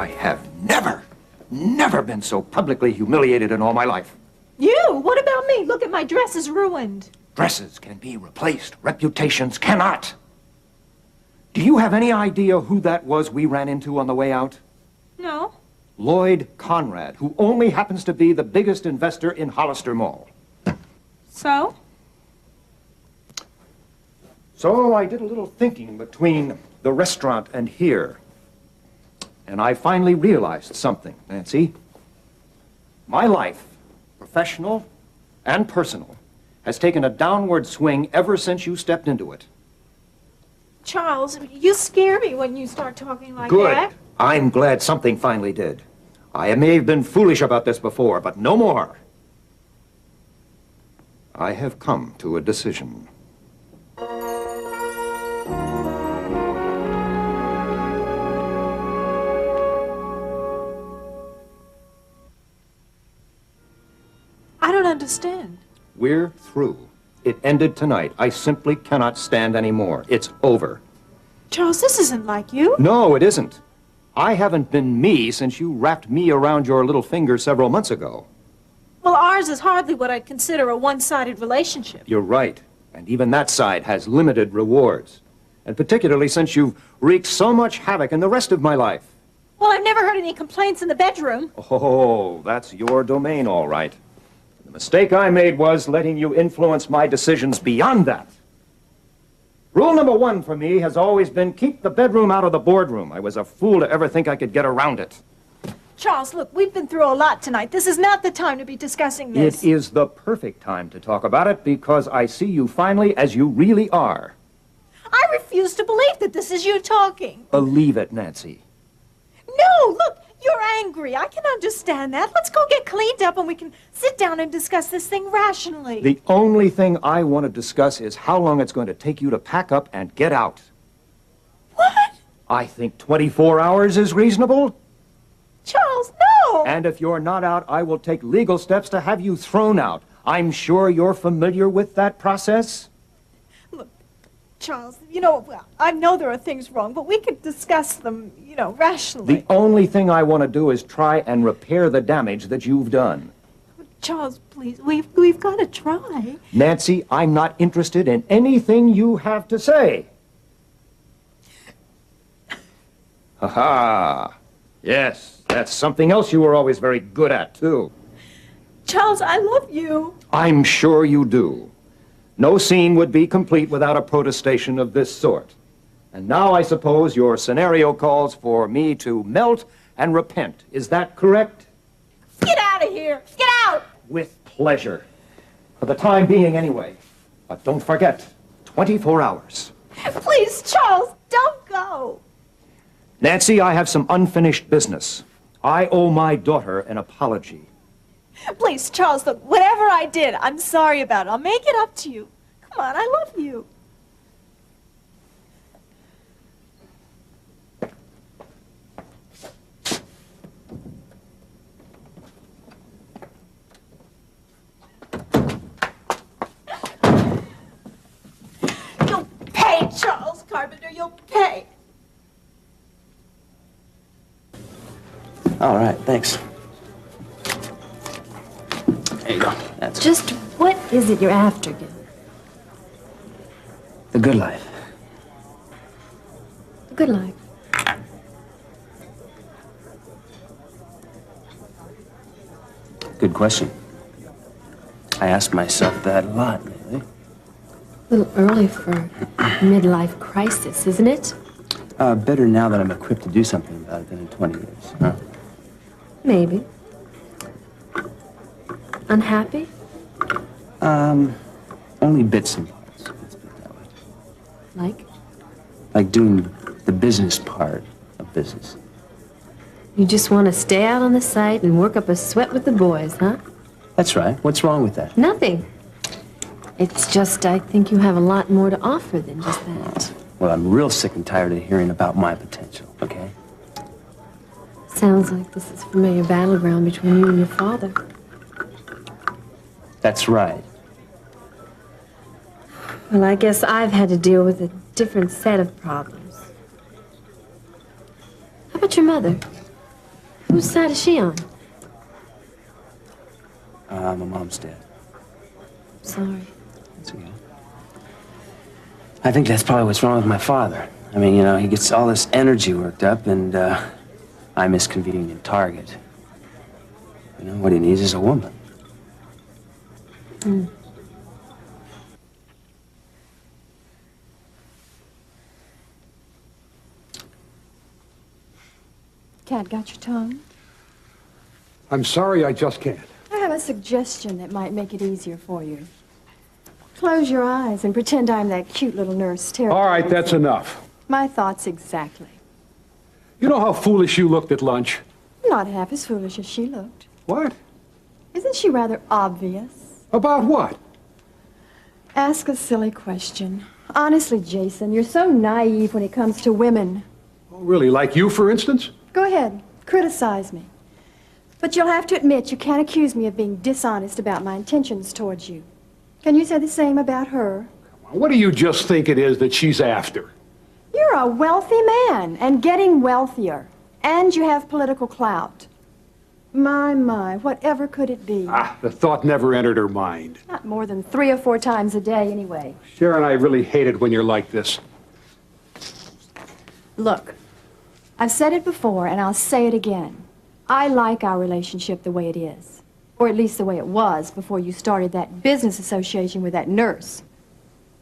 I have never been so publicly humiliated in all my life. You? What about me? Look at my dress is ruined. Dresses can be replaced. Reputations cannot. Do you have any idea who that was we ran into on the way out? No. Lloyd Conrad, who only happens to be the biggest investor in Hollister Mall. So? So I did a little thinking between the restaurant and here. And I finally realized something, Nancy. My life, professional and personal, has taken a downward swing ever since you stepped into it. Charles, you scare me when you start talking like Good. that. I'm glad something finally did. I may have been foolish about this before, but no more. I have come to a decision. I don't understand. We're through. It ended tonight. I simply cannot stand anymore. It's over. Charles, this isn't like you. No, it isn't. I haven't been me since you wrapped me around your little finger several months ago. Well, ours is hardly what I'd consider a one-sided relationship. You're right. And even that side has limited rewards. And particularly since you've wreaked so much havoc in the rest of my life. Well, I've never heard any complaints in the bedroom. Oh, that's your domain, all right. The mistake I made was letting you influence my decisions beyond that. Rule number one for me has always been keep the bedroom out of the boardroom. I was a fool to ever think I could get around it. Charles, look, we've been through a lot tonight. This is not the time to be discussing this. It is the perfect time to talk about it because I see you finally as you really are. I refuse to believe that this is you talking. Believe it, Nancy. No, look, you're angry. I can understand that. Let's go get cleaned up and we can sit down and discuss this thing rationally. The only thing I want to discuss is how long it's going to take you to pack up and get out. What? I think 24 hours is reasonable. Charles, no! And if you're not out, I will take legal steps to have you thrown out. I'm sure you're familiar with that process. Look, Charles, you know, I know there are things wrong, but we could discuss them, you know, rationally. The only thing I want to do is try and repair the damage that you've done. Charles, please, we've got to try. Nancy, I'm not interested in anything you have to say. Ha-ha. Yes, that's something else you were always very good at, too. Charles, I love you. I'm sure you do. No scene would be complete without a protestation of this sort. And now I suppose your scenario calls for me to melt and repent. Is that correct? Get out of here. Get out. With pleasure. For the time being, anyway. But don't forget, 24 hours. Please, Charles, don't go. Nancy, I have some unfinished business. I owe my daughter an apology. Please, Charles, look, whatever I did, I'm sorry about it. I'll make it up to you. Come on, I love you. You'll pay, Charles Carpenter, you'll pay. All right, thanks. There you go. That's Just what is it you're after, Gil? the good life. The good life. Good question. I asked myself that a lot lately. A little early for midlife crisis, isn't it? Better now that I'm equipped to do something about it than in 20 years, huh? Maybe. Unhappy? Only bits and parts. Let's put it that way. Like? Like doing the business part of business. You just want to stay out on the site and work up a sweat with the boys, huh? That's right. What's wrong with that? Nothing. It's just I think you have a lot more to offer than just that. Well, I'm real sick and tired of hearing about my potential, okay? Sounds like this is a familiar battleground between you and your father. That's right. Well, I guess I've had to deal with a different set of problems. How about your mother? Whose side is she on? My mom's dead. Sorry. That's okay. I think that's probably what's wrong with my father. I mean, you know, he gets all this energy worked up, and I'm his convenient target. You know, what he needs is a woman. Hmm. Cat, got your tongue? I'm sorry, I just can't. I have a suggestion that might make it easier for you. Close your eyes and pretend I'm that cute little nurse, Terry. All right, that's enough. My thoughts exactly. You know how foolish you looked at lunch? Not half as foolish as she looked. What? Isn't she rather obvious? About what? Ask a silly question. Honestly, Jason, you're so naive when it comes to women. Oh, really, like you, for instance? Go ahead, criticize me. But you'll have to admit you can't accuse me of being dishonest about my intentions towards you. Can you say the same about her? What do you just think it is that she's after? You're a wealthy man and getting wealthier. And you have political clout. My, whatever could it be? Ah, the thought never entered her mind. Not more than 3 or 4 times a day, anyway. Sharon, I really hate it when you're like this. Look, I've said it before, and I'll say it again. I like our relationship the way it is. Or at least the way it was before you started that business association with that nurse.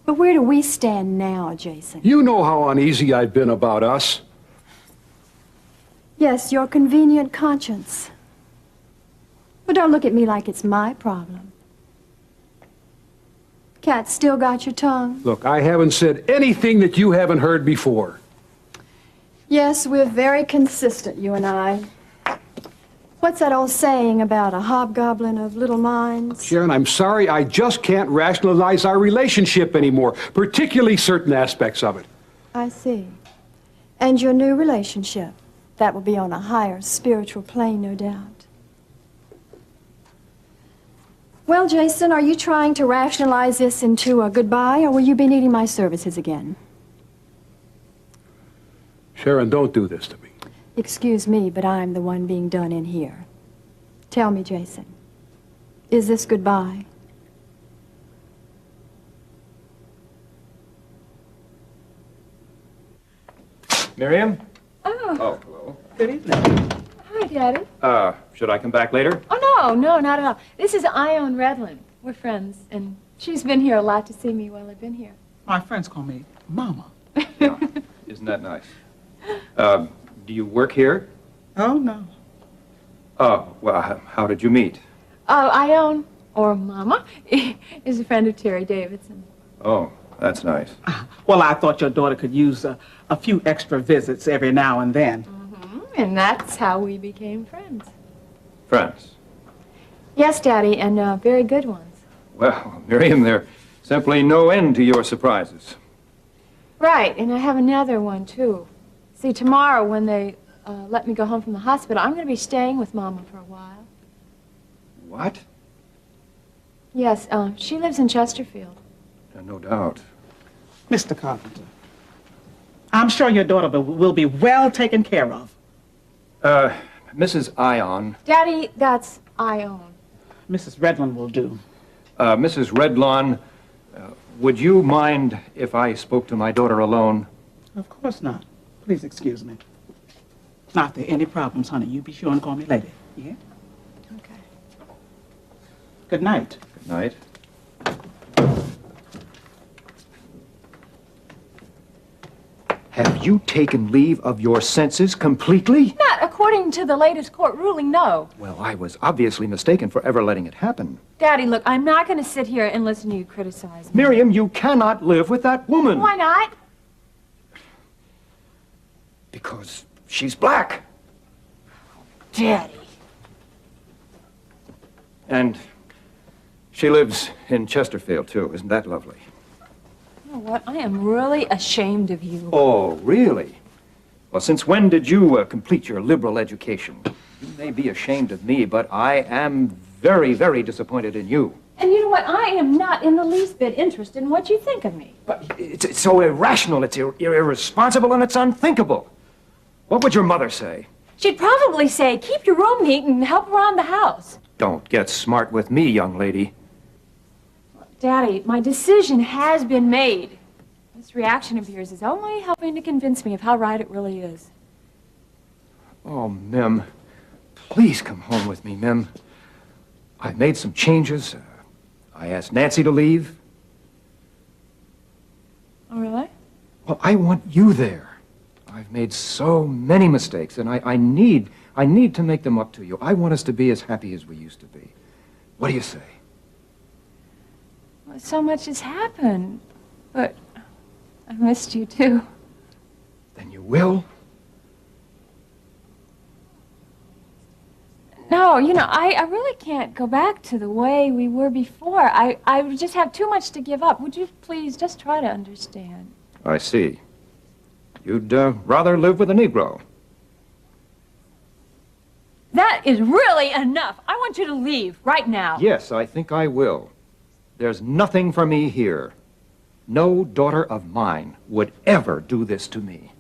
But where do we stand now, Jason? You know how uneasy I've been about us. Yes, your convenient conscience. But don't look at me like it's my problem. Cat, still got your tongue? Look, I haven't said anything that you haven't heard before. Yes, we're very consistent, you and I. What's that old saying about a hobgoblin of little minds? Sharon, I'm sorry, I just can't rationalize our relationship anymore, particularly certain aspects of it. I see. And your new relationship, that will be on a higher spiritual plane, no doubt. Well, Jason, are you trying to rationalize this into a goodbye, or will you be needing my services again? Sharon, don't do this to me. Excuse me, but I'm the one being done in here. Tell me, Jason, is this goodbye? Miriam? Oh, Oh, hello. good evening. Hi, Daddy. Should I come back later? Oh, no, not at all. This is Ione Redlin. We're friends, and she's been here a lot to see me while I've been here. My friends call me Mama. Yeah. Isn't that nice? Do you work here? Oh, no. Oh, well, how did you meet? Ione, or Mama, is a friend of Terry Davidson. Oh, that's nice. Well, I thought your daughter could use a few extra visits every now and then. And that's how we became friends. Friends? Yes, Daddy, and very good ones. Well, Miriam, there's simply no end to your surprises. Right, and I have another one, too. See, tomorrow when they let me go home from the hospital, I'm going to be staying with Mama for a while. What? Yes, she lives in Chesterfield. No doubt. Mr. Carpenter, I'm sure your daughter will be well taken care of. Mrs. Ion. Daddy, that's Ione. Mrs. Redlin will do. Mrs. Redlawn, would you mind if I spoke to my daughter alone? Of course not. Please excuse me. Not there any problems, honey. You be sure and call me later. Yeah? Okay. Good night. Good night. Have you taken leave of your senses completely? Not according to the latest court ruling, no. Well, I was obviously mistaken for ever letting it happen. Daddy, look, I'm not going to sit here and listen to you criticize me. Miriam, you cannot live with that woman. Why not? Because she's black. Daddy. And she lives in Chesterfield, too. Isn't that lovely? You know what? I am really ashamed of you. Oh, really? Well, since when did you complete your liberal education? You may be ashamed of me, but I am very, very disappointed in you. And you know what? I am not in the least bit interested in what you think of me. But it's so irrational, it's irresponsible, and it's unthinkable. What would your mother say She'd probably say, keep your room neat and help around the house. Don't get smart with me, young lady. Daddy, my decision has been made. This reaction of yours is only helping to convince me of how right it really is. Oh, Mim, please come home with me, Mim. I've made some changes. I asked Nancy to leave. Oh, really? Well, I want you there. I've made so many mistakes, and I need to make them up to you. I want us to be as happy as we used to be. What do you say? Well, so much has happened, but I missed you too. Then you will? No, you know, I really can't go back to the way we were before. I just have too much to give up. Would you please just try to understand? I see. You'd rather live with a Negro. That is really enough. I want you to leave right now. Yes, I think I will. There's nothing for me here. No daughter of mine would ever do this to me.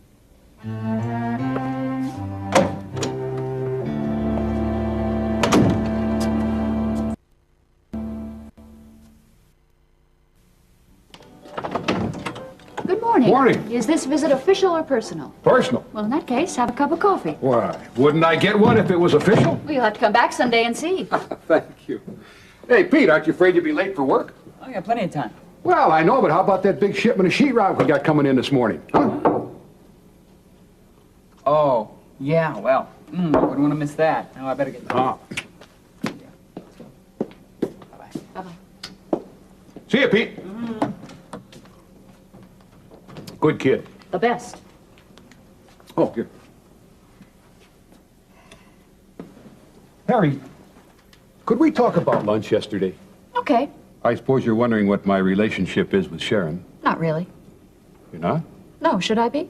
Good morning. Morning. Is this visit official or personal? Personal. Well, in that case, have a cup of coffee. Why? Wouldn't I get one if it was official? Well, you'll have to come back someday and see. Thank you. Hey, Pete, aren't you afraid you'll be late for work? I got plenty of time. Well, I know, but how about that big shipment of sheetrock we got coming in this morning? Huh? Oh, yeah, well, I wouldn't want to miss that. Now I better get... Ah. Bye-bye. Bye-bye. See you, Pete. Good kid. The best. Oh, good. Harry, could we talk about lunch yesterday? Okay. I suppose you're wondering what my relationship is with Sharon. Not really. You're not? No, should I be?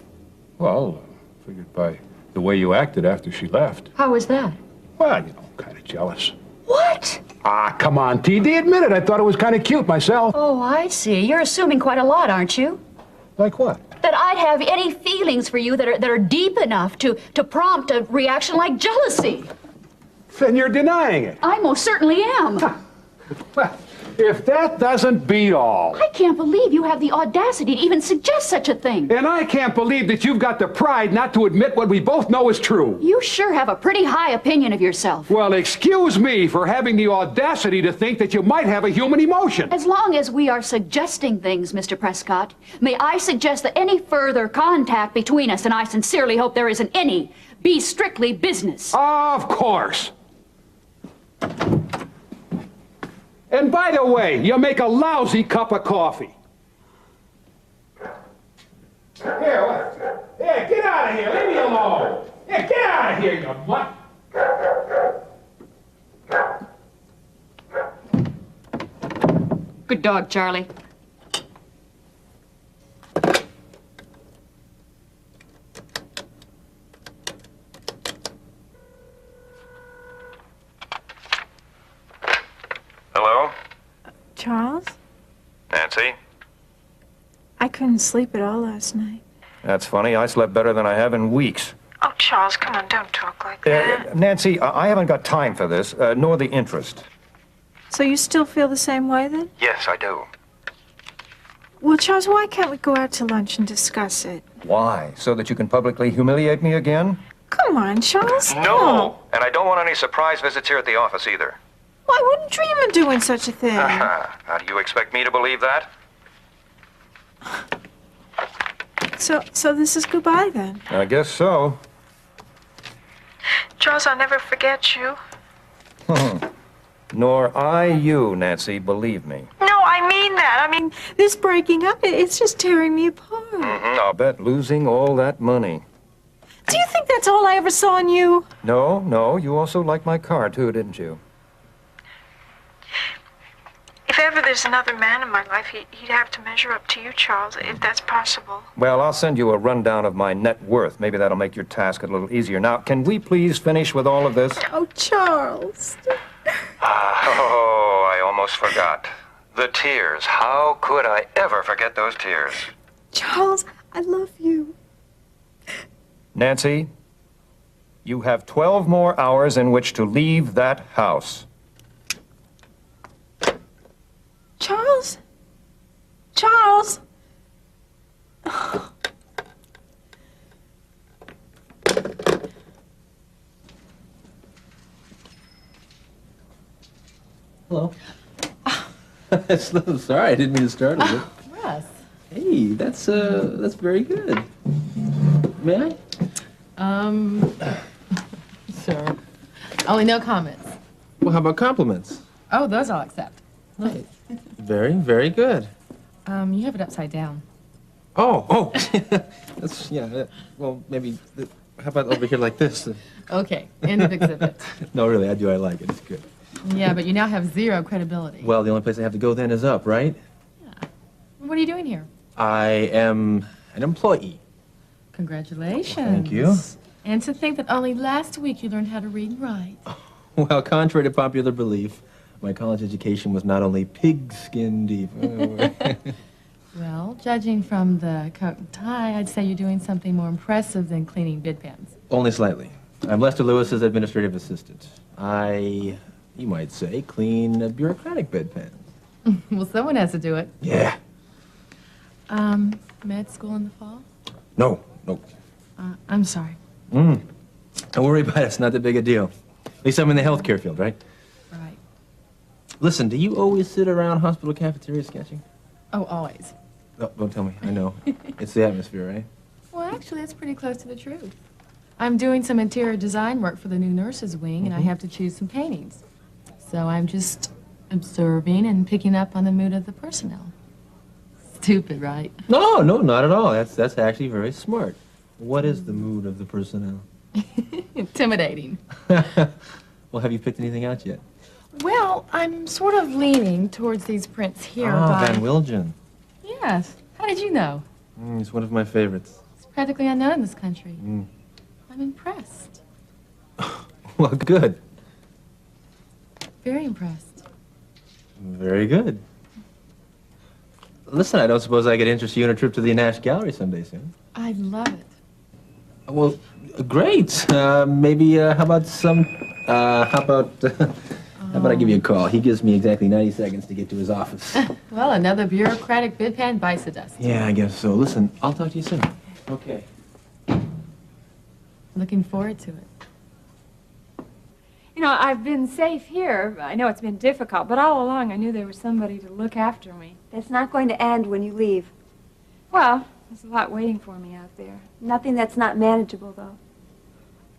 Well, figured by the way you acted after she left. How was that? Well, you know, kind of jealous. What? Ah, come on, T.D. Admit it. I thought it was kind of cute myself. Oh, I see. You're assuming quite a lot, aren't you? Like what? That I'd have any feelings for you that are deep enough to prompt a reaction like jealousy. Then you're denying it. I most certainly am. Well, if that doesn't beat all. I can't believe you have the audacity to even suggest such a thing. And I can't believe that you've got the pride not to admit what we both know is true. You sure have a pretty high opinion of yourself. Well, excuse me for having the audacity to think that you might have a human emotion. As long as we are suggesting things, Mr. Prescott, may I suggest that any further contact between us, and I sincerely hope there isn't any, be strictly business. Of course. And by the way, you make a lousy cup of coffee. Here, what? Here, get out of here. Leave me alone. Here, get out of here, you mutt. Good dog, Charlie. Hello? Charles? Nancy? I couldn't sleep at all last night. That's funny. I slept better than I have in weeks. Oh, Charles, come on, don't talk like that. Nancy, I haven't got time for this, nor the interest. So you still feel the same way, then? Yes, I do. Well, Charles, why can't we go out to lunch and discuss it? Why? So that you can publicly humiliate me again? Come on, Charles. No! And I don't want any surprise visits here at the office either. Well, I wouldn't dream of doing such a thing. How do you expect me to believe that? So this is goodbye, then? I guess so. Charles, I'll never forget you. Nor I you, Nancy, believe me. No, I mean that. I mean, this breaking up, it's just tearing me apart. I'll bet losing all that money. Do you think that's all I ever saw in you? No, you also liked my car, too, didn't you? If ever there's another man in my life, he'd have to measure up to you, Charles, if that's possible. Well, I'll send you a rundown of my net worth. Maybe that'll make your task a little easier. Now, can we please finish with all of this? Oh, Charles. Oh, I almost forgot. The tears. How could I ever forget those tears? Charles, I love you. Nancy, You have 12 more hours in which to leave that house. Charles? Charles? Hello. I'm sorry, I didn't mean to startle you. Russ. Hey, that's very good. May I? Sure. Only no comments. Well, how about compliments? Oh, those I'll accept. Right. Very, very good. You have it upside down. Oh. That's, yeah, well, maybe, how about over here like this? Okay, end of exhibit. No, really, I like it. It's good. Yeah, but you now have zero credibility. Well, the only place I have to go then is up, right? Yeah. What are you doing here? I am an employee. Congratulations. Thank you. And to think that only last week you learned how to read and write. Well, contrary to popular belief, my college education was not only pigskin deep. Well, judging from the coat and tie, I'd say you're doing something more impressive than cleaning bid pans. Only slightly. I'm Lester Lewis's administrative assistant. You might say, clean bureaucratic bedpans. Well, someone has to do it. Yeah. Med school in the fall? No. I'm sorry. Don't worry about it. It's not that big a deal. At least I'm in the healthcare field, right? Right. Listen, do you always sit around hospital cafeteria sketching? Oh, always. No, don't tell me. I know. It's the atmosphere, right? Well, actually, that's pretty close to the truth. I'm doing some interior design work for the new nurses wing, and I have to choose some paintings. So I'm just observing and picking up on the mood of the personnel. Stupid, right? No, not at all. That's actually very smart. What is the mood of the personnel? Intimidating. Well, have you picked anything out yet? Well, I'm sort of leaning towards these prints here. Van Wilgen. Yes. How did you know? It's one of my favorites. It's practically unknown in this country. I'm impressed. Well, good. Very impressed. Very good. Listen, I don't suppose I could interest you in a trip to the Nash Gallery someday soon. I love it. Well, great. Maybe, how about I give you a call? He gives me exactly 90 seconds to get to his office. Well, another bureaucratic bid pan bites the dust. Yeah, I guess so. Listen, I'll talk to you soon. Okay. Looking forward to it. You know, I've been safe here. I know it's been difficult, but all along I knew there was somebody to look after me. That's not going to end when you leave. Well, there's a lot waiting for me out there. Nothing that's not manageable, though.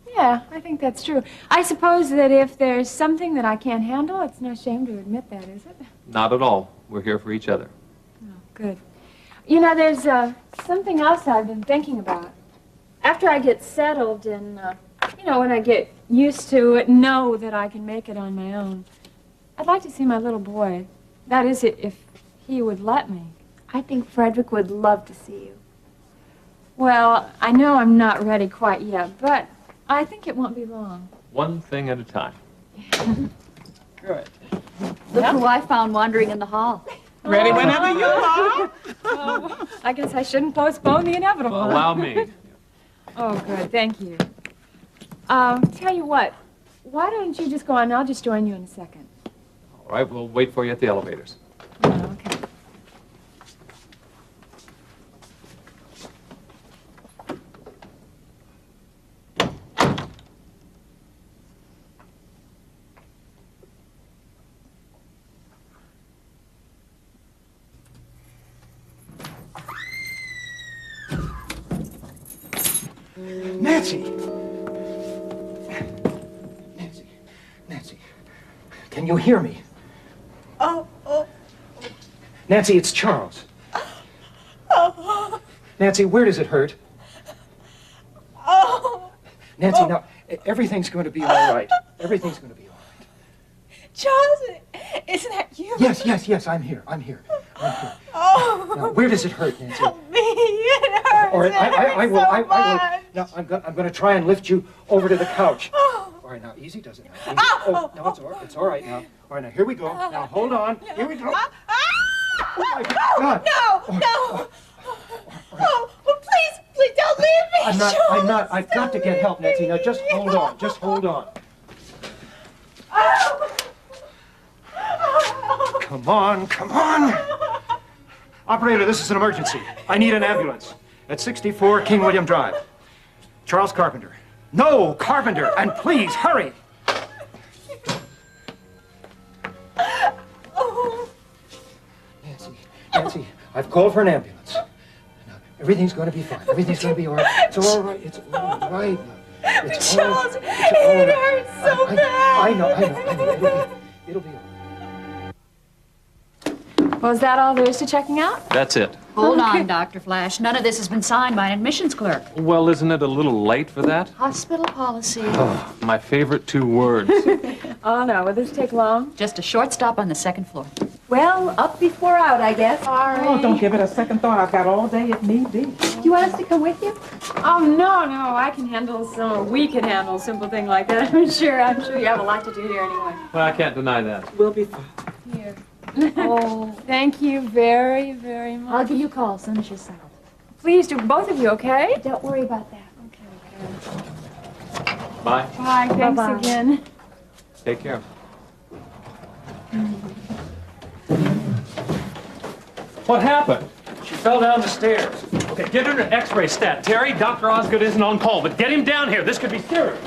Yeah, I think that's true. I suppose that if there's something that I can't handle, it's no shame to admit that, is it? Not at all. We're here for each other. Oh, good. You know, there's something else I've been thinking about. After I get settled and, you know, when I get used to it, know that I can make it on my own, I'd like to see my little boy. That is, if he would let me. I think Frederick would love to see you. Well, I know I'm not ready quite yet, but I think it won't be long. One thing at a time. Good. Look who I found wandering in the hall. Ready whenever you are. Oh, I guess I shouldn't postpone the inevitable. Well, allow me. Oh, good. Thank you. Tell you what. Why don't you just go on? I'll just join you in a second. All right, we'll wait for you at the elevators. Oh, okay. Nancy! Nancy, can you hear me? Oh. Nancy, it's Charles. Oh. Nancy, where does it hurt? Oh. Nancy, now, everything's going to be all right. Everything's going to be all right. Charles, isn't that you? Yes, I'm here. Oh. Now, where does it hurt, Nancy? Help me. It hurts. All right, I will. so much. Now, I'm going to try and lift you over to the couch. Oh. All right, now, easy does it. Now, easy. Oh, no, it's all right now. All right, now, here we go. Now, hold on. Here we go. Oh, my God. No. Oh, please, don't leave me. I'm not. I've got to get help, Nancy. Now just hold on. Just hold on. Come on, come on. Operator, this is an emergency. I need an ambulance at 64 King William Drive. Charles Carpenter. No, Carpenter, and please hurry. Nancy, I've called for an ambulance. Now, everything's going to be fine. Everything's going to be all right. It's all right. It's all right. It's Charles, all, it hurts so bad. I know. It'll be all right. Well, is that all there is to checking out? That's it. Hold on, Dr. Flash. None of this has been signed by an admissions clerk. Well, isn't it a little late for that? Hospital policy. Oh, my favorite 2 words. Oh, no. Will this take long? Just a short stop on the 2nd floor. Well, up before out, I guess. Sorry. Oh, don't give it a second thought. I've got all day if need be. Do you want us to come with you? Oh, no. I can handle we can handle a simple thing like that. I'm sure you have a lot to do here anyway. Well, I can't deny that. We'll be fine. Here. Oh, thank you very, very much. I'll give you a call as soon as you're settled. Please do, both of you, okay? Don't worry about that. Bye. Bye. Thanks Bye-bye. again. Take care. What happened? She fell down the stairs. Okay, get her an x-ray stat. Terry, Dr. Osgood isn't on call, but get him down here. This could be serious.